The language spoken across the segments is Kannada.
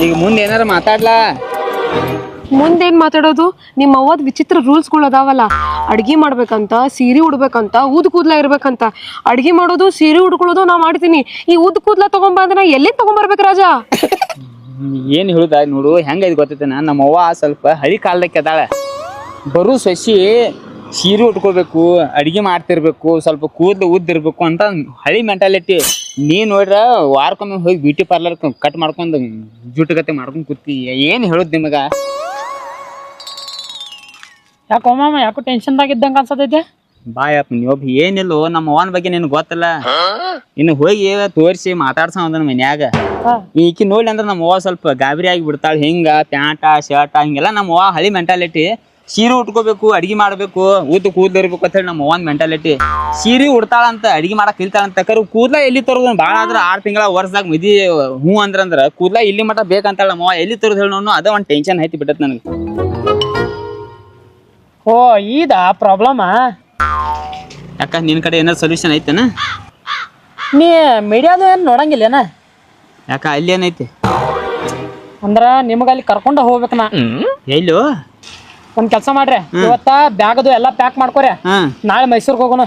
ಈಗ ಮುಂದೆ ಏನಾರ ಮಾತಾಡ್ಲಾ? ಮುಂದೇನ್ ಮಾತಾಡೋದು? ನಿಮ್ಮ ಅವ್ವದ್ ವಿಚಿತ್ರ ರೂಲ್ಸ್ಗಳು ಅದಾವಲ್ಲ. ಅಡ್ಗಿ ಮಾಡ್ಬೇಕಂತ, ಸೀರೆ ಉಡ್ಬೇಕಂತ, ಉದ್ ಕೂದ್ಲ ಇರ್ಬೇಕಂತ. ಅಡ್ಗಿ ಮಾಡೋದು, ಸೀರೆ ಉಡ್ಕೊಳ್ಳೋದು ನಾ ಮಾಡ್ತೀನಿ. ಈ ಉದ್ ಕೂದ್ಲ ತಗೊಂಬಂದ್ರೆ ಎಲ್ಲಿ ತಗೊಂಬರ್ಬೇಕು ರಾಜ? ಏನ್ ಹೇಳುದ ನೋಡು, ಹೆಂಗೈತಿ ಗೊತ್ತೈತೇನ? ನಮ್ಮ ಅವ್ವ ಸ್ವಲ್ಪ ಹಳಿ ಕಾಲದಕ್ಕೆ ಅದಾಳ. ಬರು ಸಸಿ ಸೀರೆ ಉಟ್ಕೋಬೇಕು, ಅಡಿಗೆ ಮಾಡ್ತಿರ್ಬೇಕು, ಸ್ವಲ್ಪ ಕೂದಲು ಉದ್ದಿರ್ಬೇಕು ಅಂತ ಹಳಿ ಮೆಂಟಾಲಿಟಿ. ನೀ ನೋಡ್ರ ವಾರಕ್ಕೊಮ್ಮೆ ಹೋಗಿ ಬ್ಯೂಟಿ ಪಾರ್ಲರ್ ಕಟ್ ಮಾಡ್ಕೊಂಡು ಜುಟ್ಟುಗತ್ತೆ ಮಾಡ್ಕೊಂಡು ಕೂತಿ. ಏನ್ ಹೇಳುದ್ ನಿಮಗ? ಯಾಕೋ ಮಾಮ ಯಾಕೋ ಟೆನ್ಷನ್ದಾಗ ಇದ್ದಂಗ ಅನ್ಸತೈತೆ? ಬಾಯಪ್ಪ ನೀವೊಬ್ಬ ಏನಿಲ್ಲೋ, ನಮ್ಮ ಅವ್ವನ ಬಗ್ಗೆ ನಿನ್ ಗೊತ್ತಲ್ಲ. ಇನ್ನು ಹೋಗಿ ತೋರಿಸಿ ಮಾತಾಡ್ಸ ಒಂದನ ಮನ್ಯಾಗ. ಈಕಿ ನೋಡ್ಲಿ ಅಂದ್ರೆ ನಮ್ಮ ಅವ್ವ ಸ್ವಲ್ಪ ಗಾಬರಿ ಆಗಿ ಬಿಡ್ತಾಳ. ಹಿಂಗ ಪ್ಯಾಂಟ ಶರ್ಟ ಹಿಂಗೆಲ್ಲ ನಮ್ಮ ಅವ್ವ ಹಳಿ ಮೆಂಟಾಲಿಟಿ. ಸೀರೆ ಉಟ್ಕೋಬೇಕು, ಅಡಿಗೆ ಮಾಡ್ಬೇಕು, ಉದ್ದು ಕೂದಲು ಇರ್ಬೇಕು ಅಂತ ಹೇಳಿ ನಮ್ಮ ಅವ್ವನ ಮೆಂಟಾಲಿಟಿ. ಸೀರೆ ಉಡ್ತಾಳಂತ, ಅಡಿಗೆ ಮಾಡಕ್ ಇಲ್ತಾಳಂತ. ಕರು ಕೂದ್ಲ ಎಲ್ಲಿ ತರೋದು? ಭಾಳ ಆದ್ರ 6 ತಿಂಗಳ ವರ್ಷದಾಗ ಮದಿ ಹ್ಞೂ ಅಂದ್ರ ಕೂದ್ಲ ಇಲ್ಲಿ ಮಟ ಬೇಕಂತಾಳ ನಮ್ಮ ಅವ್ವ. ಎಲ್ಲಿ ತರೋದು ಹೇಳಿ ಅದ ಒಂದು ಟೆನ್ಷನ್ ಐತಿ ಬಿಟ್ಟತ್ ನನಗೆ. ಓ ಈದಾ ಪ್ರಾಬ್ಲಮ? ಯಾಕ ನಿನ್ ಕಡೆ ಏನಾದ್ರು ಸೊಲ್ಯೂಷನ್ ಐತೆನ? ನೀ ಮೀಡಿಯಾದು ಏನು ನೋಡಂಗಿಲ್ಲೇನ? ಯಾಕ ಅಲ್ಲಿ ಏನೈತಿ? ಅಂದ್ರ ನಿಮಗ ಅಲ್ಲಿ ಕರ್ಕೊಂಡ ಹೋಗ್ಬೇಕು ನಾ. ಎಲ್ಲೋ? ಒಂದ್ ಕೆಲಸ ಮಾಡ್ರಿ, ಇವತ್ತ ಬ್ಯಾಗ್ ಅದು ಎಲ್ಲಾ ಪ್ಯಾಕ್ ಮಾಡ್ಕೊರಿ. ನಾಳೆ ಮೈಸೂರ್ಗೆ ಹೋಗೋಣ.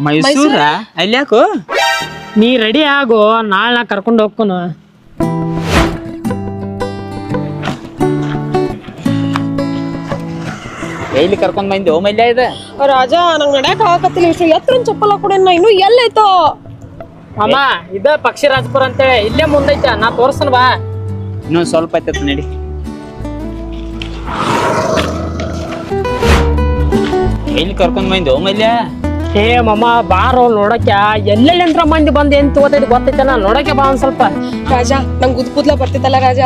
ಮೈಸೂರ? ಅಲ್ಲಿ ಯಾಕೋ? ನೀ ರೆಡಿ ಆಗು, ನಾಳೆ ನಾ ಕರ್ಕೊಂಡು ಹೋಗ್ಕೊನು. ಎಲ್ಲಿ ಕರ್ಕೊಂಡ್ ಬಂದಿ ಓ ಮಲ್ಯ? ಇದೆ ರಾಜ, ನಂಗ್ ನಡ್ಯಾಕ ಆಗತ್ತಿಲ್ಲ. ಇಷ್ಟು ಎತ್ರ ಚಪ್ಪಲ್ ಹಾಕೊಡೇನ, ಇನ್ನು ಎಲ್ಲೈತೋ? ಅಮ್ಮ ಇದ ಪಕ್ಷಿ ರಾಜಪುರ ಅಂತೇಳಿ ಇಲ್ಲೇ ಮುಂದೈತೆ, ನಾ ತೋರ್ಸನ್ ಬಾ. ಇನ್ನೊಂದ್ ಸ್ವಲ್ಪ ಐತತ್ ನಡಿ. ಎಲ್ಲಿ ಕರ್ಕೊಂಡ್ ಬಂದಿ ಓ ಮಲ್ಯ? ಏ ಮಮ್ಮ ಬಾರೋ ನೋಡಕ್ಯ. ಎಲ್ಲೆಲ್ಲಿಂದ್ರ ಮಂದಿ ಬಂದ್ ಏನ್ ತಗೋತೈತಿ ಗೊತ್ತೈತನ? ನೋಡಕ್ಕೆ ಬಾ ಒಂದ್ ಸ್ವಲ್ಪ. ರಾಜ, ನಂಗ್ ಉದ್ ಕೂದ್ಲ ಬರ್ತಿತ್ತಲ್ಲ ರಾಜ.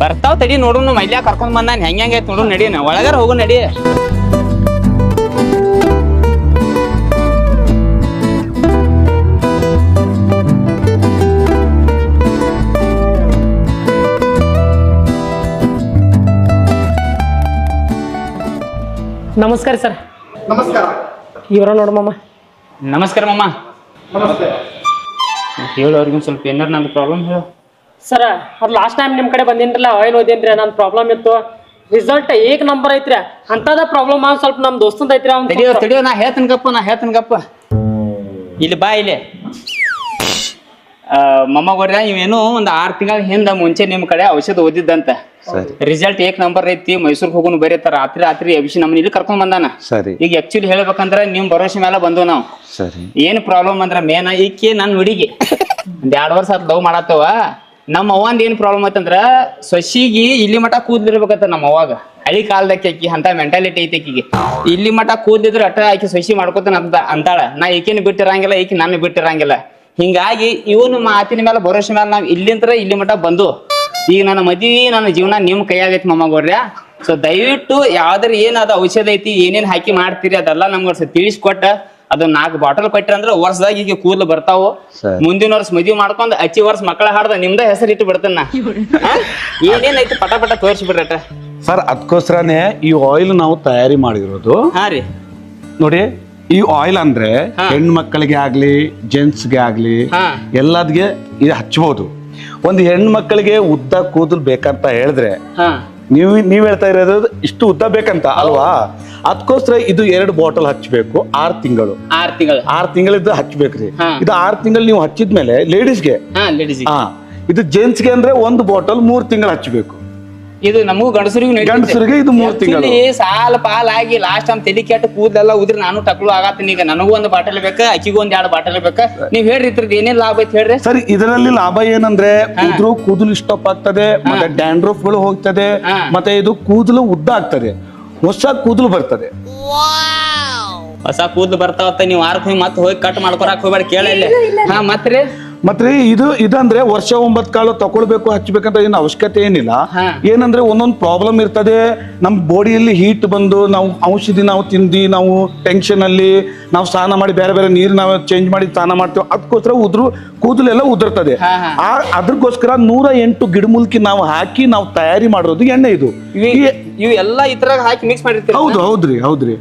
ಬರ್ತಾವ್ ತಡಿ ನೋಡು. ಮಲ್ಯ ಕರ್ಕೊಂಡ್ ಬಂದಾನ, ಹೆಂಗೈತ್ ನೋಡು. ನಡಿ ಒಳಗಾರ ಹೋಗು ನಡಿ. ನಮಸ್ಕಾರ ಸರ್. ನಮಸ್ಕಾರ. ಇವ್ರ ನೋಡು ಮಮ್ಮ. ನಮಸ್ಕಾರ ಮಾಮ. ನಮಸ್ತೆ. ಹೇಳು ಅವ್ರಿಗೊಂದು ಸ್ವಲ್ಪ ಏನಾರ ನಂದು ಪ್ರಾಬ್ಲಮ್ ಹೇಳು. ಸರ ಅದು ಲಾಸ್ಟ್ ಟೈಮ್ ನಿಮ್ಮ ಕಡೆ ಬಂದೇನ್ರಲ್ಲ, ಆಯಿಲ್ ಓದೇನ್ರಿ, ನನ್ನ ಪ್ರಾಬ್ಲಮ್ ಇತ್ತು. ರಿಸಲ್ಟ್ ಏಕ್ ನಂಬರ್ ಐತ್ರಿ. ಅಂತದ ಪ್ರಾಬ್ಲಮ್ ಸ್ವಲ್ಪ ನಮ್ಮ ದೋಸ್ತಂದ ಐತ್ರಿ. ಅವ್ನು ತಡಿಯೋ ನಾ ಹೇಳ್ತೀನಿ ಗಪ್ಪ. ಇಲ್ಲಿ ಬಾ ಇಲ್ಲಿ. ಮೊಮ್ಮಗೋರ್ಯ ಇವೇನು ಒಂದು 6 ತಿಂಗಳ ಹಿಂದ ಮುಂಚೆ ನಿಮ್ ಕಡೆ ಔಷಧ ಓದಿದ್ದಂತ. ರಿಸಲ್ಟ್ ಏಕ್ ನಂಬರ್ ಐತಿ, ಮೈಸೂರ್ಗೆ ಹೋಗೋನು ಬರೀತಾರ. ರಾತ್ರಿ ಅಭಿಷಿ ನಮ್ಮನ್ನ ಇಲ್ಲಿ ಕರ್ಕೊಂಡ್ ಬಂದಾನ. ಈಗ ಆಕ್ಚುಲಿ ಹೇಳ್ಬೇಕಂದ್ರ ನಿಮ್ ಭರೋಸೆ ಮೇಲೆ ಬಂದು ನಾವು. ಏನ್ ಪ್ರಾಬ್ಲಮ್ ಅಂದ್ರ ಮೇನ ಈಕಿ ನನ್ ಹುಡುಗಿ 2 ವರ್ಷ ಆತ್ ಲವ್ ಮಾಡತ್ತವ. ನಮ್ಮ ಅವ್ವಂದ ಏನ್ ಪ್ರಾಬ್ಲಮ್ ಐತಂದ್ರ ಸೊಸಿಗಿ ಇಲ್ಲಿ ಮಠ ಕೂದ್ಲಿರ್ಬೇಕಂತ ನಮ್ಮ ಅವಾಗ. ಹಳಿ ಕಾಲದಕ್ಕೆ ಆಕಿ ಅಂತ ಮೆಂಟಾಲಿಟಿ ಐತಿ ಆಕಿಗೆ. ಇಲ್ಲಿ ಮಠ ಕೂದ್ಲಿದ್ರೆ ಅಟ್ಟ ಆಕಿ ಸೊಸಿ ಮಾಡ್ಕೋತಾನ ಅಂತಾಳ. ನಾ ಈಕಿನ ಬಿಟ್ಟಿರಂಗಿಲ್ಲ, ಈಕಿ ನನ್ನ ಬಿಟ್ಟಿರಂಗಿಲ್ಲ. ಹಿಂಗಾಗಿ ಇವನು ಮಾತಿನ ಮೇಲೆ ಭರೋಸೆ ಮೇಲೆ ನಾವ್ ಇಲ್ಲಿಂತ್ರ ಇಲ್ಲಿ ಮಠ ಬಂದು ಈಗ ನನ್ನ ಮದ್ವಿ ನನ್ನ ಜೀವನ ನಿಮ್ ಕೈಯಾಗೈತಿ ಮೊಮ್ಮಗೋರ್ಯ. ಸೊ ದಯವಿಟ್ಟು ಯಾವ್ದಾರ ಏನಾದ ಔಷಧ ಐತಿ, ಏನೇನ್ ಹಾಕಿ ಮಾಡ್ತೀರಿ ಅದೆಲ್ಲ ನಮ್ಗೆ ತಿಳಿಸ್ಕೊಟ್ಟ ಅದು 4 ಬಾಟಲ್ ಕೊಟ್ಟಿರ ಅಂದ್ರೆ ವರ್ಷದಾಗ ಈಗ ಕೂದಲು ಬರ್ತಾವು. ಮುಂದಿನ ವರ್ಷ ಮದ್ವಿ ಮಾಡ್ಕೊಂಡ್ ಅಚ್ಚಿ ವರ್ಷ ಮಕ್ಕಳ ಹಾಡ್ದ ನಿಮ್ದ ಹೆಸರು ಇಟ್ಟು ಬಿಡ್ತಾನ. ಏನೇನೈತಿ ಪಟ ತೋರಿಸ್ಬಿಡ್ರಟ ಸರ್. ಅದಕ್ಕೋಸ್ಕರನೇ ಈ ಆಯಿಲ್ ನಾವು ತಯಾರಿ ಮಾಡಿರೋದು. ಹಾ ರೀ ನೋಡಿ, ಈ ಆಯಿಲ್ ಅಂದ್ರೆ ಹೆಣ್ಮಕ್ಳಿಗೆ ಆಗ್ಲಿ ಜೆಂಟ್ಸ್ಗೆ ಆಗ್ಲಿ ಎಲ್ಲದ್ಗೆ ಇದು ಹಚ್ಬಹುದು. ಒಂದು ಹೆಣ್ಮಕ್ಳಿಗೆ ಉದ್ದ ಕೂದಲು ಬೇಕಂತ ಹೇಳಿದ್ರೆ ನೀವ್ ಹೇಳ್ತಾ ಇರೋದು ಇಷ್ಟು ಉದ್ದ ಬೇಕಂತ ಅಲ್ವಾ? ಅದಕ್ಕೋಸ್ಕರ ಇದು 2 ಬಾಟಲ್ ಹಚ್ಬೇಕು. 6 ತಿಂಗಳಿದ್ದು ಹಚ್ಬೇಕ್ರಿ. ಇದು 6 ತಿಂಗಳು ನೀವು ಹಚ್ಚಿದ್ಮೇಲೆ ಲೇಡೀಸ್ಗೆ, ಇದು ಜೆಂಟ್ಸ್ಗೆ ಅಂದ್ರೆ 1 ಬಾಟಲ್ 3 ತಿಂಗಳು ಹಚ್ಬೇಕು. ಇದು ನಮಗೂ ಗಂಡಸರಿಗೆ ಇದು 3 ತಿಂಗಳು. ಸಾಲ ಪಾಲ್ ಆಗಿ ಲಾಸ್ಟ್ ಟೈಮ್ ತಲಿ ಕೆಟ್ಟ ಕೂದಲೆಲ್ಲ ಉದ್ರಿ ನಾನು ಟಕ್ಲು ಆಗತ್ತೀನಿ. ಈಗ ನನಗೂ 1 ಬಾಟಲ್ ಬೇಕ, ಅಕ್ಕಿಗೂ 2 ಬಾಟಲ್ ಬೇಕ. ನೀವ್ ಹೇಳ್ರಿ ಇದ್ರದ್ದು ಏನೇನ್ ಲಾಭ ಐತಿ ಹೇಳ್ರಿ. ಸರಿ, ಇದರಲ್ಲಿ ಲಾಭ ಏನಂದ್ರೆ ಕೂದಲು ಸ್ಟಾಪ್ ಆಗ್ತದೆ, ಮತ್ತೆ ಡ್ಯಾಂಡ್ರಫ್ ಗಳು ಹೋಗ್ತದೆ, ಮತ್ತೆ ಇದು ಕೂದಲು ಉದ್ದ ಆಗ್ತದೆ, ಹೊಸ ಕೂದಲು ಬರ್ತದೆ. ಹೊಸ ಕೂದಲು ಬರ್ತಾವತ್ತ. ನೀವು ವಾರಕ್ಕೆ ಮತ್ತೆ ಹೋಗಿ ಕಟ್ ಮಾಡ್ಕೊಳಕ್ ಹೋಗ್ಬೇಡ, ಕೇಳಲ್ಲ. ಮತ್ತೆ ಇದಂದ್ರೆ ವರ್ಷ 9 ಕಾಳು ತಕೊಳ್ಬೇಕು ಹಚ್ಬೇಕಂತ ಏನು ಅವಶ್ಯಕತೆ ಏನಿಲ್ಲ. ಏನಂದ್ರೆ ಒಂದೊಂದು ಪ್ರಾಬ್ಲಮ್ ಇರ್ತದೆ ನಮ್ ಬಾಡಿಯಲ್ಲಿ ಹೀಟ್ ಬಂದು ನಾವು ಔಷಧಿ ನಾವು ತಿಂದು ನಾವು ಟೆನ್ಷನ್ ಅಲ್ಲಿ ನಾವು ಸ್ನಾನ ಮಾಡಿ ಬೇರೆ ನೀರು ನಾವು ಚೇಂಜ್ ಮಾಡಿ ಸ್ನಾನ ಮಾಡ್ತೇವೆ. ಅದಕ್ಕೋಸ್ಕರ ಕೂದಲೆಲ್ಲ ಉದುರ್ತದೆ. ಅದಕ್ಕೋಸ್ಕರ 108 ಗಿಡಮೂಲಿಕೆ ನಾವು ಹಾಕಿ ನಾವು ತಯಾರಿ ಮಾಡೋದು ಎಣ್ಣೆ. ಇವು ಎಲ್ಲ ಇದ್ರಾಗ ಹಾಕಿ ಮಿಕ್ಸ್ ಮಾಡಿರ್ತೀವಿ. ಹೌದ್ರಿ.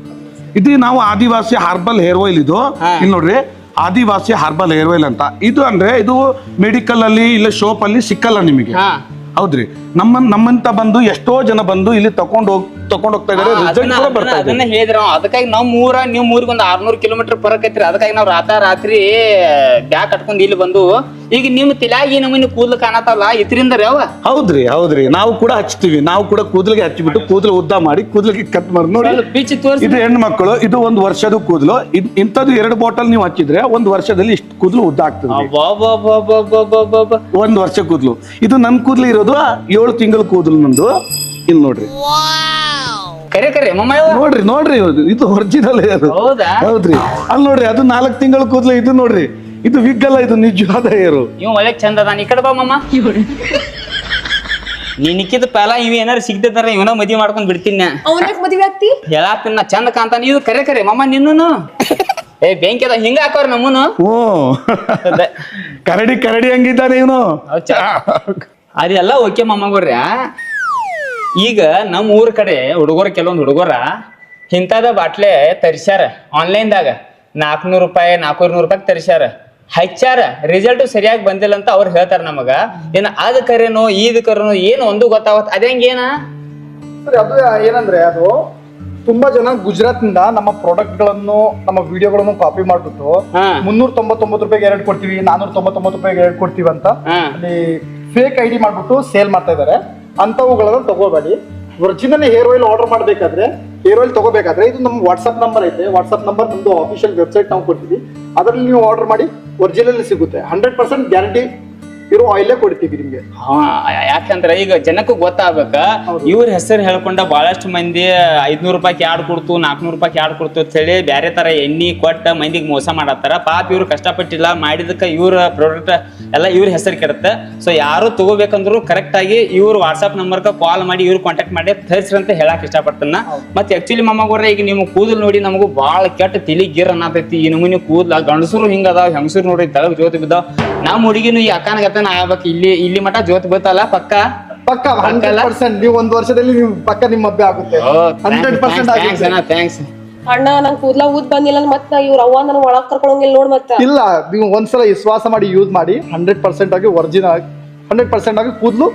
ಇದು ನಾವು ಆದಿವಾಸಿ ಹಾರ್ಬಲ್ ಹೇರ್ ಆಯಿಲ್. ಇದು ಇಲ್ಲಿ ನೋಡ್ರಿ, ಆದಿವಾಸಿ ಹರ್ಬಲ್ ಹೇರ್ ಆಯಿಲ್ ಅಂತ. ಇದು ಅಂದ್ರೆ ಇದು ಮೆಡಿಕಲ್ ಅಲ್ಲಿ ಇಲ್ಲ ಶಾಪ್ ಅಲ್ಲಿ ಸಿಕ್ಕಲ್ಲ ನಿಮಗೆ. ಹೌದ್ರಿ, ನಮ್ಮಂತ ಬಂದು ಎಷ್ಟೋ ಜನ ಬಂದು ಇಲ್ಲಿ ತಕೊಂಡ್ ಹೋಗ್ತಾ ಇದಾರೆ. ರಿಸಲ್ಟ್ ಕೂಡ ಬರ್ತಾ ಇದೆ. ಅದನ್ನ ಹೇಳಿದ್ರ ಅದಕ್ಕಾಗಿ ನಮ್ ನಿಮ್ ಊರಿಗೆ ಒಂದು 600 ಕಿಲೋಮೀಟರ್ ಬರಕ್ ಐತ್ರಿ. ಅದಕ್ಕಾಗಿ ನಾವ್ ರಾತ್ರಿ ಬ್ಯಾಗ್ ಕಟ್ಕೊಂಡ್ ಇಲ್ಲಿ ಬಂದು ಈಗ ನಿಮ್ ತಲೆಯಾಗಿ ನಮ್ಮನ್ನ ಕೂದಲು ಕಾಣತ್ತಲ್ಲ ಇದ್ರಿಂದ ಯಾವ. ಹೌದ್ರಿ ನಾವು ಕೂಡ ಹಚ್ತೀವಿ. ನಾವು ಕೂಡ ಕೂದಲಿಗೆ ಹಚ್ಚಿಬಿಟ್ಟು ಕೂದಲು ಉದ್ದ ಮಾಡಿ ಕೂದಲಿಗೆ ಕಟ್ ಮಾಡಿ ನೋಡಿ. ಇದು ಹೆಣ್ಣು ಮಕ್ಕಳು, ಇದು 1 ವರ್ಷದ ಕೂದಲು. ಇಂಥದ್ದು 2 ಬಾಟಲ್ ನೀವು ಹಚ್ಚಿದ್ರೆ 1 ವರ್ಷದಲ್ಲಿ ಇಷ್ಟು ಕೂದಲು ಉದ್ದ ಆಗ್ತದೆ. 1 ವರ್ಷ ಕೂದಲು. ಇದು ನನ್ ಕೂದಲು ಇರೋದು 7 ತಿಂಗಳ ಕೂದಲು ನಂದು. ಇಲ್ಲಿ ನೋಡ್ರಿ, ಕರೆ ಮಮ್ಮ ನೋಡ್ರಿ ಇದು ಒರಿಜಿನಲ್ ಹೇರು. ಹೌದ್ರಿ, ಅಲ್ಲಿ ನೋಡ್ರಿ ಅದು 4 ತಿಂಗಳ ಕೂದಲು. ಇದು ನೋಡ್ರಿ, ಇದು ವಿಗ್ ಅಲ್ಲ, ಇದು ನಿಜವಾದ ಹೇರು. ಇವ್ ಒಳ್ಳೆ ಚಂದ ಅದಾನ. ಈ ಕಡೆ ಬಾ ಮಮ್ಮ. ನೀ ನಿಕ್ಕಿದ ಪಾಲ ಇವ್ ಏನಾರು ಸಿಗ್ತಿದಾರ ಇವನ ಮದ್ವಿ ಮಾಡ್ಕೊಂಡ್ ಬಿಡ್ತೀನಿ. ಮದ್ವೆ ಆಗ್ತಿ ಹೇಳಾತಿನ ಚಂದ ಕಾಂತಾನ. ಇದು ಕರೆ ಮಮ್ಮ ನಿನ್ನೂ ಬೆಂಕಿ ಅದ ಹಿಂಗ ಹಾಕೋರ್ ನಮ್ಮನು. ಕರಡಿ ಹಂಗಿದ್ದಾನೆ ಇವನು. ಅದೆಲ್ಲ ಓಕೆ ಮಮ್ಮಗೋರ್ಯ. ಈಗ ನಮ್ಮ ಊರ್ ಕಡೆ ಕೆಲವೊಂದು ಹುಡುಗರ ಇಂಥದ ಬಾಟ್ಲೆ ತರಿಸ್ಯಾರ ಆನ್ಲೈನ್ದಾಗ. 400 ರೂಪಾಯಿ 400 ರೂಪಾಯಿ ತರಿಸ್ಯಾರ, ಹಚ್ಚಾರ. ರಿಸಲ್ಟ್ ಸರಿಯಾಗಿ ಬಂದಿಲ್ಲ ಅಂತ ಅವ್ರು ಹೇಳ್ತಾರ ನಮಗ. ಏನ ಅದ್ ಕರೆನೋ ಇದ್ ಕರೆನೋ ಏನು ಒಂದು ಗೊತ್ತಾವತ್. ಅದೇಂಗೇನ ಸರಿ, ಅದು ಏನಂದ್ರೆ ಅದು ತುಂಬಾ ಜನ ಗುಜರಾತ್ ನಿಂದ ನಮ್ಮ ಪ್ರಾಡಕ್ಟ್ ಗಳನ್ನು ನಮ್ಮ ವಿಡಿಯೋಗಳನ್ನು ಕಾಪಿ ಮಾಡ್ಬಿಟ್ಟು 399 ರೂಪಾಯಿಗೆ 2 ಕೊಡ್ತೀವಿ, 499 ರೂಪಾಯಿಗೆ 2 ಕೊಡ್ತೀವಿ ಅಂತ ಅಲ್ಲಿ ಫೇಕ್ ಐಡಿ ಮಾಡ್ಬಿಟ್ಟು ಸೇಲ್ ಮಾಡ್ತಾ ಇದಾರೆ. ಅಂತವುಗಳನ್ನ ತಗೋಬೇಡಿ. ಒರಿಜಿನಲ್ ಹೇರ್ ಆಯಿಲ್ ಆರ್ಡರ್ ಮಾಡಬೇಕಾದ್ರೆ, ಹೇರ್ ಆಯಿಲ್ ತಗೋಬೇಕಾದ್ರೆ ಇದು ನಮ್ಮ ವಾಟ್ಸ್ಆಪ್ ನಂಬರ್ ಐತೆ. ವಾಟ್ಸ್ಆಪ್ ನಂಬರ್ ನಮ್ದು ಆಫಿಷಿಯಲ್ ವೆಬ್ಸೈಟ್ ನಾವು ಕೊಡ್ತೀವಿ. ಅದರಲ್ಲಿ ನೀವು ಆರ್ಡರ್ ಮಾಡಿ ಒರಿಜಿನಲ್ ಸಿಗುತ್ತೆ. 100% ಗ್ಯಾರಂಟಿ ಇರೋ ಆಯಿಲೇ ಕೊಡ್ತೀವಿ ನಿಮ್ಗೆ. ಯಾಕಂದ್ರೆ ಈಗ ಜನಕ್ಕೂ ಗೊತ್ತಾಗ್ಬೇಕ. ಇವ್ರ ಹೆಸರು ಹೇಳ್ಕೊಂಡ ಬಹಳಷ್ಟು ಮಂದಿ 500 ರೂಪಾಯಿ ಯಾಡ್ ಕೊಡ್ತು 400 ರೂಪಾಯಿ ಯಾಡ್ ಕೊಡ್ತು ಅಂತ ಹೇಳಿ ಬ್ಯಾರೆ ತರ ಎಣ್ಣಿ ಕೊಟ್ಟ ಮಂದಿಗೆ ಮೋಸ ಮಾಡತ್ತಾರ. ಪಾಪ ಇವ್ರು ಕಷ್ಟಪಟ್ಟಿಲ್ಲ ಮಾಡಿದಕ್ಕ ಇವ್ರ ಪ್ರಾಡಕ್ಟ್ ಎಲ್ಲ ಇವ್ರ ಹೆಸರು ಕೆಡುತ್ತೆ. ಸೊ ಯಾರು ತಗೋಬೇಕಂದ್ರು ಕರೆಕ್ಟ್ ಆಗಿ ಇವ್ರ ವಾಟ್ಸ್ಆಪ್ ನಂಬರ್ಗೆ ಕಾಲ್ ಮಾಡಿ ಇವ್ರು ಕಾಂಟ್ಯಾಕ್ಟ್ ಮಾಡಿ ತರಿಸ್ರಿ ಅಂತ ಹೇಳಕ್ ಇಷ್ಟಪಡ್ತಾನ. ಮತ್ತೆ ಆಕ್ಚುಲಿ ಮಮ್ಮಗೋರ ಈಗ ನಿಮ್ ಕೂದಲು ನೋಡಿ ನಮಗೂ ಬಾಳ ಕೆಟ್ಟ ತಿಳಿ ಗಿರ್ ಅನ್ನತೈತಿ. ಈ ನಮೂನಿ ಕೂದಲ ಗಂಡಸರು ಹಿಂಗದಾವ್, ಹೆಂಗಸರು ನೋಡಿ ತಳಗ್ ಜೋತಿ ಬಿದ್ದಾವ್. ನಮ್ ಹುಡುಗಿನು ಈ ಅಕ್ಕನಗತನ ಆಗ್ಬೇಕು. ಇಲ್ಲಿ ಮಠ ಜೋತಿ ಬೀಳ್ತಲ್ಲ ಪಕ್ಕ 100%. ನೀವು 1 ವರ್ಷದಲ್ಲಿ ನೀವು ಪಕ್ಕ ನಿಮ್ಮ ಮಬ್ಬೆ ಆಗುತ್ತೆ. 100% ಥ್ಯಾಂಕ್ಸ್ ಅಣ್ಣ. ನಂಗೆ ಕೂದ್ಲ ಊದ್ ಬಂದಿಲ್ಲ ಮತ್ತ ಇವ್ರ ಅವ್ವ ನನ್ನ ಒಳಗ್ ಕರ್ಕೊಳಂಗಿಲ್ಲ ನೋಡ್. ಮತ್ತೆ ಇಲ್ಲ, ನೀವು ಒಂದ್ಸಲ ವಿಶ್ವಾಸ ಮಾಡಿ ಯೂಸ್ ಮಾಡಿ. 100% ಆಗಿ ಒರಿಜಿನಲ್ 100% ಆಗಿ ಕೂದಲು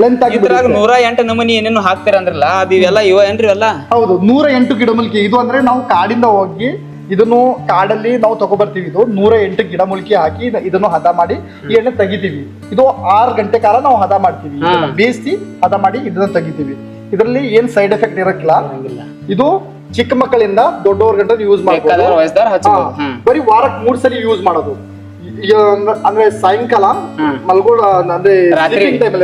ಲೆಂತ್ ಆಗಿ. 108 ನಮೂನಿ ಏನೇನು ಹಾಕ್ತಾರ ಅಂದ್ರಲ್ಲ ಅದು ಇವೆಲ್ಲ ಏನ್ರಿ ಎಲ್ಲ? ಹೌದು, 108 ಗಿಡಮೂಲಿಕೆ. ಇದು ಅಂದ್ರೆ ನಾವು ಕಾಡಿಂದ ಹೋಗಿ ಇದನ್ನು ಕಾಡಲ್ಲಿ ನಾವು ತಗೊಬರ್ತೀವಿ. ಇದು 108 ಗಿಡಮೂಲಿಕೆ ಹಾಕಿ ಇದನ್ನು ಹದ ಮಾಡಿ ಈ ಎಣ್ಣೆ ತೆಗಿತೀವಿ. ಇದು 6 ಗಂಟೆ ಕಾಲ ನಾವು ಹದ ಮಾಡ್ತೀವಿ. ಬೇಯಿಸಿ ಹದ ಮಾಡಿ ಇದನ್ನ ತೆಗಿತೀವಿ. ಇದರಲ್ಲಿ ಏನ್ ಸೈಡ್ ಎಫೆಕ್ಟ್ ಇರಕ್ಕಿಲ್ಲ. ಇದು ಚಿಕ್ಕ ಮಕ್ಕಳಿಂದ ದೊಡ್ಡವ್ರ ಗಂಟೆ ಯೂಸ್ ಮಾಡ್ಬೋದು. ಬರೀ ವಾರಕ್ಕೆ 3 ಸಲ ಯೂಸ್ ಮಾಡೋದು. ಅಂದ್ರೆ ಸಾಯಂಕಾಲ ಮಲ್ಗೋ ಅಂದ್ರೆ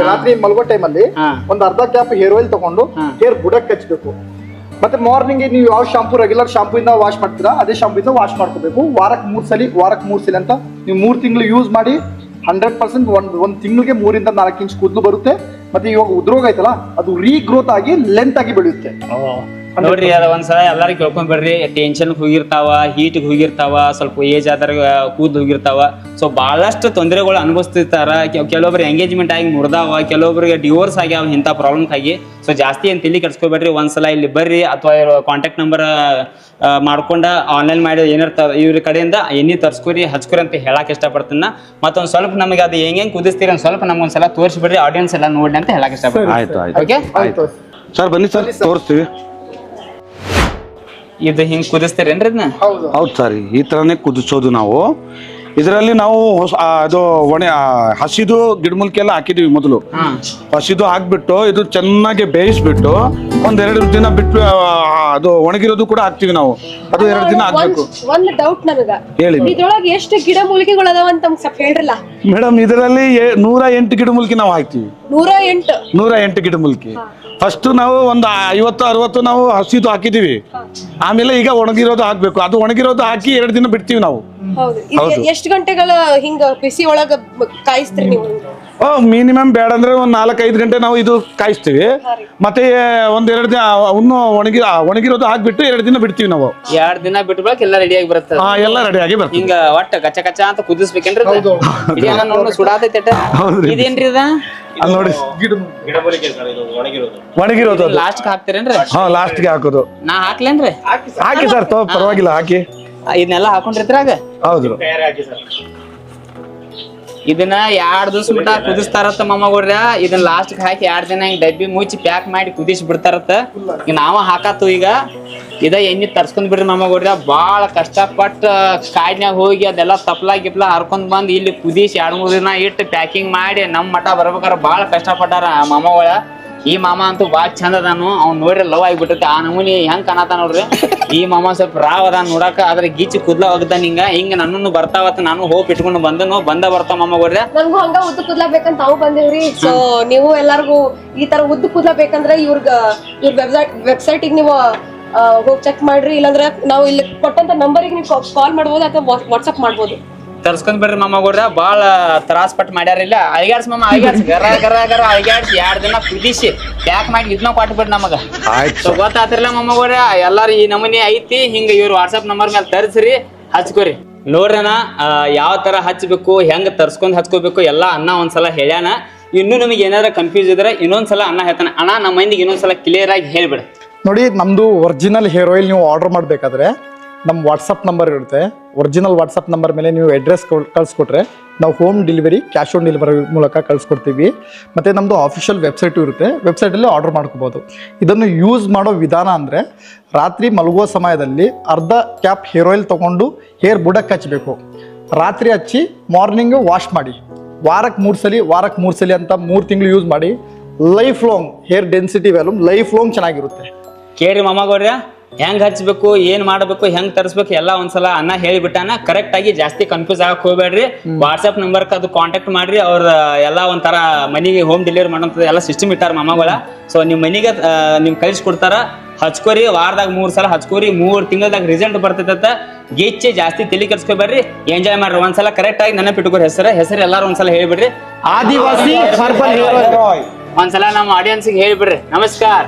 ರಾತ್ರಿ ಮಲ್ಗೋ ಟೈಮಲ್ಲಿ ಒಂದ್ ಅರ್ಧ ಕ್ಯಾಪ್ ಹೇರ್ ಆಯಿಲ್ ತಗೊಂಡು ಹೇರ್ ಬುಡಕ್ ಹಚ್ಬೇಕು. ಮತ್ತೆ ಮಾರ್ನಿಂಗ್ ನೀವು ಯಾವ ಶಾಂಪೂ ರೆಗ್ಯುಲರ್ ಶಾಂಪೂ ಇಂದ ವಾಶ್ ಮಾಡ್ತೀರಾ ಅದೇ ಶಾಂಪೂ ಇಂದ ವಾಶ್ ಮಾಡ್ಕೋಬೇಕು. ವಾರಕ್ಕೆ 3 ಸಲ ಅಂತ ನೀವು 3 ತಿಂಗಳು ಯೂಸ್ ಮಾಡಿ 100% ಒಂದ್ ತಿಂಗಳಿಗೆ 3 ಇಂದ 4 ಇಂಚ್ ಕೂದಲು ಬರುತ್ತೆ. ಮತ್ತೆ ಇವಾಗ ಉದ್ರೋಗೈತಲ್ಲ ಅದು ರೀಗ್ರೋತ್ ಆಗಿ ಲೆಂತ್ ಆಗಿ ಬೆಳೆಯುತ್ತೆ. ನೋಡ್ರಿ ಅದ ಒಂದ್ಸಲ ಎಲ್ಲಾರು ಕೇಳ್ಕೊಂಡ್ ಬರ್ರಿ. ಟೆನ್ಷನ್ ಹೋಗಿರ್ತಾವ, ಹೀಟ್ ಹೋಗಿರ್ತಾವ, ಸ್ವಲ್ಪ ಏಜ್ ಆದ್ರ ಕೂದ್ ಹೋಗಿರ್ತಾವ. ಸೊ ಬಹಳಷ್ಟು ತೊಂದರೆಗಳು ಅನುಭವಿಸ್ತಿರ್ತಾರ. ಕೆಲವೊಬ್ರು ಎಂಗೇಜ್ಮೆಂಟ್ ಆಗಿ ಮುರಿದಾವ, ಕೆಲವೊಬ್ರಿಗೆ ಡಿವೋರ್ಸ್ ಆಗ್ಯಾವ ಇಂಥ ಪ್ರಾಬ್ಲಮ್ ಆಗಿ. ಸೊ ಜಾಸ್ತಿ ಏನ್ ತಲೆ ಕೆಡ್ಸ್ಕೊಬೇಡ್ರಿ. ಒಂದ್ಸಲ ಇಲ್ಲಿ ಬರ್ರಿ ಅಥವಾ ಕಾಂಟ್ಯಾಕ್ಟ್ ನಂಬರ್ ಮಾಡ್ಕೊಂಡ ಆನ್ಲೈನ್ ಮಾಡಿ ಏನಿರ್ತಾವ ಇವ್ರ ಕಡೆಯಿಂದ ಎಣ್ಣೆ ತರ್ಸ್ಕೊರಿ ಹಚ್ಕೊರಿ ಅಂತ ಹೇಳಕ್ ಇಷ್ಟಪಡ್ತೀನ. ಮತ್ತೊಂದ್ ಸ್ವಲ್ಪ ನಮಗೆ ಅದು ಹೆಂಗ್ ಕುದಿಸ್ತೀರಿ ಒಂದ್ ಸ್ವಲ್ಪ ನಮ್ಗೊಂದ್ಸಲ ತೋರಿಸ್ಬಿಡ್ರಿ, ಆಡಿಯನ್ಸ್ ಎಲ್ಲ ನೋಡಿ ಅಂತ ಹೇಳಕ್ ಇಷ್ಟಪಡ್ತೀನಿ. ಆಯ್ತು ಸರ್, ಬನ್ನಿ ಸರ್ ತೋರಿಸ್ತೀವಿ. ಇದು ಹಿಂಗ್ ಕುದಿಸ್ತೀರೇನ್ರಿ ಇದನ್ನ? ಹೌದು ಸರ್, ಈ ತರನೇ ಕುದಿಸೋದು ನಾವು. ಇದರಲ್ಲಿ ನಾವು ಅದು ಹಸಿದು ಗಿಡಮೂಲಿಕೆ ಎಲ್ಲ ಹಾಕಿದೀವಿ. ಮೊದಲು ಹಸಿದು ಹಾಕ್ಬಿಟ್ಟು ಇದು ಚೆನ್ನಾಗಿ ಬೇಯಿಸ್ಬಿಟ್ಟು 1-2 ದಿನ ಬಿಟ್ಟು ಅದು ಒಣಗಿರೋದು ಕೂಡ ಹಾಕ್ತಿವಿ ನಾವು. ಅದು 2 ದಿನ ಹಾಕ್ಬೇಕು. ಒಂದ್ ಡೌಟ್ ನನಗ, ಹೇಳಿ. ಇದ್ರೊಳಗೆ ಎಷ್ಟು ಗಿಡ ಮೂಲಿಕೆಗಳು ಅದಾವ ಅಂತ ಸ್ವಲ್ಪ ಹೇಳ್ರಲ್ಲ ಮೇಡಮ್. ಇದರಲ್ಲಿ 108 ಗಿಡಮೂಲಿಕೆ ನಾವು ಹಾಕ್ತಿವಿ. 108 ಗಿಡಮೂಲಿಕೆ. ಫಸ್ಟ್ ನಾವು ಒಂದು 50-60 ನಾವು ಹಸಿದು ಹಾಕಿದೀವಿ. ಆಮೇಲೆ ಈಗ ಒಣಗಿರೋದು ಹಾಕ್ಬೇಕು. ಅದು ಒಣಗಿರೋದು ಹಾಕಿ 2 ದಿನ ಬಿಡ್ತೀವಿ ನಾವು. ಎಷ್ಟು ಗಂಟೆಗಳ ಹಿಂಗ ಬಿಸಿ ಒಳಗ ಕಾಯಿಸ್ತೀರಿ ನೀವು? ಮಿನಿಮಮ್ ಬೇಡ ಅಂದ್ರೆ 4-5 ಗಂಟೆ ನಾವು ಇದು ಕಾಯಿಸ್ತೀವಿ. ಮತ್ತೆ 1-2 ದಿನ ಇನ್ನು ಒಣಗಿರೋದು ಹಾಕ್ಬಿಟ್ಟು 2 ದಿನ ಬಿಡ್ತೀವಿ ನಾವು. 2 ದಿನ ಬಿಟ್ಟು ಬಳಕ ಎಲ್ಲ ರೆಡಿ ಆಗಿ ಬರುತ್ತೆ. ಎಲ್ಲ ರೆಡಿ ಆಗಿ ಬರ್ತದೆ. ಹಿಂಗ ಒಟ್ಟ ಕಚ್ಚ ಕಚ್ಚ ಅಂತ ಕುದಿಸ್ಬೇಕೇನ್ರಿ? ಇದೆಲ್ಲ ನೋಡಿ ಸುಡಾತೈತೆ. ಇದೇನ್ರಿ ಇದ? ಅಲ್ಲಿ ನೋಡಿ, ಒಣಗಿರೋದು ಲಾಸ್ಟ್ ಹಾಕ್ತಿರೇನ್ರಿ? ಲಾಸ್ಟ್ ಗೆ ಹಾಕೋದು. ನಾ ಹಾಕ್ಲೇನ್ರಿ? ಹಾಕಿ ಸರ್, ಪರವಾಗಿಲ್ಲ ಹಾಕಿ. ಇದನ್ನೆಲ್ಲ ಹಾಕೊಂಡಿರ್ತೀರಾಗ ಹೌದು ಇದನ್ನ 2 ದಿವ್ಸ ಮಟ ಕುದಿಸ್ತಾರತ್ತ ಮಾಮಗಳ್ರ. ಇದನ್ನ ಲಾಸ್ಟ್ ಹಾಕಿ 2 ದಿನ ಹಿಂಗ್ ಡಬ್ಬಿ ಮುಚ್ಚಿ ಪ್ಯಾಕ್ ಮಾಡಿ ಕುದಿಸಿ ಬಿಡ್ತಾರತ್ತ. ಈಗ ನಾವ ಹಾಕಾತು ಈಗ ಇದ ಎಣ್ಣೆ ತರ್ಸ್ಕೊಂಡ್ ಬಿಡ್ರಿ ಮಾಮಗಳ್ರ. ಬಾಳ ಕಷ್ಟಪಟ್ಟ ಕಾಡಿನ್ಯಾಗ ಹೋಗಿ ಅದೆಲ್ಲ ತಪ್ಲಾ ಗಿಪ್ಲಾ ಹರ್ಕೊಂಡ್ ಬಂದ್ ಇಲ್ಲಿ ಕುದಿಸಿ 2-3 ದಿನ ಇಟ್ಟು ಪ್ಯಾಕಿಂಗ್ ಮಾಡಿ ನಮ್ ಮಠ ಬರ್ಬೇಕಾರ ಬಾಳ ಕಷ್ಟಪಟ್ಟಾರ ಮಾಮಗಳ. ಈ ಮಾಮ ಅಂತೂ ಬಾಳ್ ಚಂದ ಅದಾನು. ಅವ್ನ್ ನೋಡ್ರಿ ಲವ್ ಆಗಿಬಿಟ್ಟೈತಿ ಆ ನಮೂನಿ ಹೆಂಗ್ ಕಾಣತ ನೋಡ್ರಿ. ಈ ಮಾಮ ಸ್ವಲ್ಪ ರಾವ್ ಅದಾನ ನೋಡಾಕ, ಆದ್ರೆ ಗೀಚಿ ಕುದ್ಲ ಹೋಗ್ತಾನ ಹಿಂಗ ನನ್ನನ್ನು ಬರ್ತಾವತ್ತ. ನಾನು ಹೋಪ್ ಇಟ್ಕೊಂಡು ಬಂದ ಬರ್ತಾವ ಮಾಮಗಳ್ರ. ನನ್ಗೂ ಹಂಗ ಉದ್ದ ಕೂದ್ಲ ಬೇಕಂತ ನಾವು ಬಂದೇವ್ರಿ. ಸೊ ನೀವು ಎಲ್ಲಾರ್ಗು ಈ ತರ ಉದ್ದ ಕೂದ್ಲ ಬೇಕಂದ್ರ ಇವ್ರ ವೆಬ್ಸೈಟ್ ನೀವು ಹೋಗಿ ಚೆಕ್ ಮಾಡ್ರಿ. ಇಲ್ಲಾಂದ್ರ ನಾವು ಇಲ್ಲಿ ಕೊಟ್ಟಂತ ನಂಬರಿಗೆ ನೀವು ಕಾಲ್ ಮಾಡ್ಬೋದು ಅಥವಾ ವಾಟ್ಸ್ಆಪ್ ಮಾಡ್ಬೋದು. ತರ್ಸ್ಕೊಂಡ್ ಬಿಡ್ರಿ ಮಾಮಗಳ್ರ. ಬಾಳ ತ್ರಾಸ್ ಪಟ್ಟು ಮಾಡ್ಯಾರ. ಇಲ್ಲ ಅಳಿಗಾಡ್ಸ್ ಮಾಮ ಅಳಿಗಾಡ್ಸ್ ಗರ ಗರ ಗರ ಅಳಿಗಾಡ್ಸಿ 2 ದಿನ ಕುದಿಸಿ ಪ್ಯಾಕ್ ಮಾಡಿ ಇದನ್ನ ಕೊಟ್ಬಿಡ್ರಿ ನಮಗ. ಗೊತ್ತಾತಿರ್ಲ ಮಾಮಗಳ್ರ. ಎಲ್ಲಾರು ಈ ನಮೂನಿ ಐತಿ ಹಿಂಗ ಇವ್ರ ವಾಟ್ಸ್ಆಪ್ ನಂಬರ್ ಮೇಲೆ ತರಿಸ್ರಿ, ಹಚ್ಕೋರಿ. ನೋಡ್ರಣ ಯಾವ ತರ ಹಚ್ಬೇಕು, ಹೆಂಗ್ ತರ್ಸ್ಕೊಂಡ್ ಹಚ್ಕೋಬೇಕು ಎಲ್ಲ ಅಣ್ಣ ಒಂದ್ಸಲ ಹೇಳ್ಯಾನ. ಇನ್ನು ನಮಗೆ ಏನಾರ ಕನ್ಫ್ಯೂಸ್ ಇದ್ರೆ ಇನ್ನೊಂದ್ಸಲ ಅಣ್ಣ ಹೇಳ್ತಾನ. ಅಣ್ಣ ನಮ್ಮ ಮಂದಿಗೆ ಇನ್ನೊಂದ್ಸಲ ಕ್ಲಿಯರ್ ಆಗಿ ಹೇಳ್ಬಿಡ. ನೋಡಿ, ನಮ್ದು ಒರಿಜಿನಲ್ ಹೇರ್ ಆಯಿಲ್ ನೀವು ಆರ್ಡರ್ ಮಾಡಬೇಕಾದ್ರೆ ನಮ್ಮ ವಾಟ್ಸಪ್ ನಂಬರ್ ಇರುತ್ತೆ. ಒರಿಜಿನಲ್ ವಾಟ್ಸಪ್ ನಂಬರ್ ಮೇಲೆ ನೀವು ಅಡ್ರೆಸ್ ಕಳಿಸ್ಕೊಟ್ರೆ ನಾವು home delivery, cash on delivery ಮೂಲಕ ಕಳಿಸ್ಕೊಡ್ತೀವಿ. ಮತ್ತು ನಮ್ಮದು ಆಫಿಷಿಯಲ್ ವೆಬ್ಸೈಟು ಇರುತ್ತೆ. ವೆಬ್ಸೈಟಲ್ಲಿ ಆರ್ಡರ್ ಮಾಡ್ಕೋಬೋದು. ಇದನ್ನು ಯೂಸ್ ಮಾಡೋ ವಿಧಾನ ಅಂದರೆ ರಾತ್ರಿ ಮಲಗುವ ಸಮಯದಲ್ಲಿ ಅರ್ಧ ಕ್ಯಾಪ್ ಹೇರ್ ಆಯಿಲ್ ತೊಗೊಂಡು ಹೇರ್ ಬುಡಕ್ಕೆ ಹಚ್ಚಬೇಕು. ರಾತ್ರಿ ಹಚ್ಚಿ ಮಾರ್ನಿಂಗು ವಾಶ್ ಮಾಡಿ. ವಾರಕ್ಕೆ 3 ಸಲ ಅಂತ 3 ತಿಂಗಳು ಯೂಸ್ ಮಾಡಿ. Life long hair density volume life long ಚೆನ್ನಾಗಿರುತ್ತೆ. ಕೇಳ್ರಿ ಮಾಮಗಳ್ರ, ಹೆಂಗ್ ಹಚ್ಬೇಕು, ಏನ್ ಮಾಡ್ಬೇಕು, ಹೆಂಗ್ ತರಿಸ್ಬೇಕು ಎಲ್ಲ ಒಂದ್ಸಲ ಅನ್ನ ಹೇಳಿಬಿಟ್ಟಾನ. ಕರೆಕ್ಟ್ ಆಗಿ ಜಾಸ್ತಿ ಕನ್ಫ್ಯೂಸ್ ಆಗಕ್ ಹೋಗ್ಬೇಡ್ರಿ. ವಾಟ್ಸ್ಆಪ್ ನಂಬರ್ ಅದು ಕಾಂಟ್ಯಾಕ್ಟ್ ಮಾಡ್ರಿ. ಅವ್ರ ಎಲ್ಲ ಒಂಥರ ಮನಿಗೆ ಹೋಮ್ ಡೆಲಿವರಿ ಮಾಡೋಂಥದ್ದು ಎಲ್ಲ ಸಿಸ್ಟಮ್ ಇಟ್ಟಾರ ಮಾಮಗಳ. ಸೊ ನಿಮ್ ಮನಿಗೆ ನಿಮ್ ಕಳಿಸ್ಕೊಡ್ತಾರ. ಹಚ್ಕೋರಿ, ವಾರದಾಗ 3 ಸಲ ಹಚ್ಕೋರಿ. 3 ತಿಂಗಳದಾಗ ರಿಸಲ್ಟ್ ಬರ್ತೈತ. ಗೆಚ್ಚೆ ಜಾಸ್ತಿ ತಲೆ ಕೆಡ್ಸ್ಕೊಬೇಡ್ರಿ, ಎಂಜಾಯ್ ಮಾಡ್ರಿ. ಒಂದ್ಸಲ ಕರೆಕ್ಟ್ ಆಗಿ ನೆನಪಿಟ್ಕೋರಿ. ಹೆಸರು ಎಲ್ಲಾರು ಒಂದ್ಸಲ ಹೇಳ್ಬಿಡ್ರಿ. ಆದಿವಾಸಿ ಹರ್ಬಲ್ ಹೇರ್ ಆಯಿಲ್ ಒಂದ್ಸಲ ನಮ್ಮ ಆಡಿಯನ್ಸ್ ಹೇಳ್ಬಿಡ್ರಿ. ನಮಸ್ಕಾರ.